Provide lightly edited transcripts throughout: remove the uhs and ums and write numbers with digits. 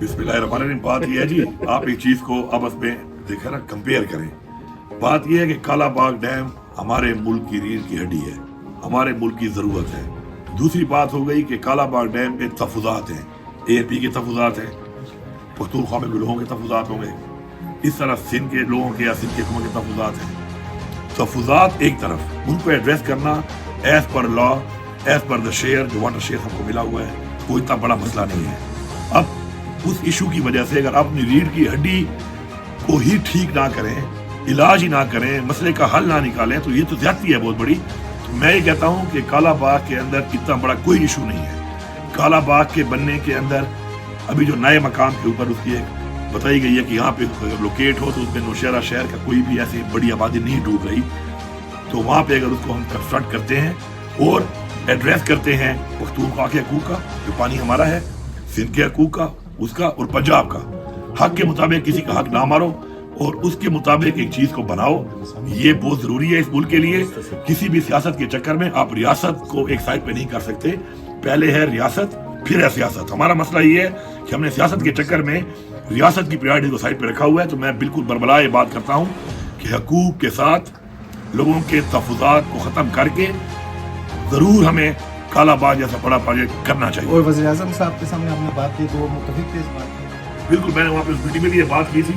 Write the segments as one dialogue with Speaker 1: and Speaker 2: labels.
Speaker 1: बिस्मिल्लाहिर्रहमानिर्रहीम। बात यह है जी, आप एक चीज को आपस में देखा ना, कंपेयर करें। बात यह है कि काला बाग डैम हमारे मुल्क की रीढ़ की हड्डी है, हमारे मुल्क की जरूरत है। दूसरी बात हो गई कि काला बाग डैम के तहफुजात हैं, ANP के तहफुजात हैं, पख्तूनख्वा में भी लोगों के तहफुजात होंगे, इस तरह सिंध के लोगों के या सिंध के हुकूमत के तहफुजात हैं। तहफुजात एक तरफ, उनको एड्रेस करना as per law, as per the share, जो वाटर शेयर हमको मिला हुआ है, कोई इतना बड़ा मसला नहीं है। अब उस इशू की वजह से अगर आप अपनी रीढ़ की हड्डी को ही ठीक ना करें, इलाज ही ना करें, मसले का हल ना निकालें, तो ये तो ज्यादती है बहुत बड़ी। तो मैं ये कहता हूँ कि काला बाग के अंदर इतना बड़ा कोई इशू नहीं है। काला बाग के बनने के अंदर अभी जो नए मकाम के ऊपर उसकी एक बताई गई है कि यहाँ पे अगर लोकेट हो तो उसमें नौशहरा शहर का कोई भी ऐसी बड़ी आबादी नहीं डूब रही, तो वहाँ पे अगर उसको हम कंस्ट्रक्ट करते हैं और एड्रेस करते हैं पख्तूनख्वा के हकूक का, जो पानी हमारा है, सिंध के हकूक का, उसका और पंजाब का, हक के मुताबिक किसी का हक ना मारो और उसके मुताबिक एक चीज को बनाओ, ये बहुत जरूरी है इस मुल्क के लिए। किसी भी सियासत के चक्कर में आप रियासत को एक साइड पे नहीं कर सकते, पहले है रियासत फिर है सियासत। हमारा मसला ये है कि हमने सियासत के चक्कर में रियासत की प्रायोरिटी को साइड पे रखा हुआ है। तो मैं बिल्कुल बरबला ये बात करता हूँ कि हकूक के साथ लोगों के तहफुजात को खत्म करके जरूर हमें काला बाग जैसा बड़ा प्रोजेक्ट करना चाहिए।
Speaker 2: और वज़ीर आज़म साहब के सामने हमने बात की तो वो मुत्तफिक थे इस बात में।
Speaker 1: बिल्कुल, मैंने वहाँ पे उस मीटिंग में भी ये बात की थी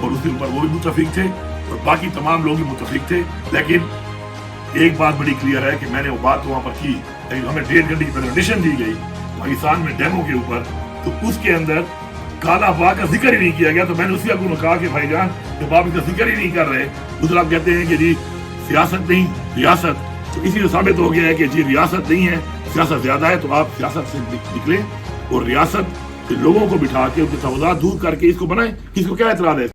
Speaker 1: और उसके ऊपर वो भी मुत्तफिक थे और बाकी तमाम लोग भी मुत्तफिक थे। लेकिन एक बात बड़ी क्लियर है कि मैंने वो बात वहाँ पर की, लेकिन हमें 1.5 घंटे की प्रेजेंटेशन दी गई पाकिस्तान में डेमो के ऊपर, तो उसके अंदर काला बाग का जिक्र ही नहीं किया गया। तो मैंने उसी को कहा कि भाईजान, जब आप इसका जिक्र ही नहीं कर रहे, उधर आप कहते हैं कि जी सियासत नहीं रियासत, तो इसी से साबित हो गया है कि जी रियासत नहीं है, सियासत ज्यादा है। तो आप सियासत से निकलें और रियासत के लोगों को बिठा के उनके तहफुजात दूर करके इसको बनाएं। किसको क्या एतराज है?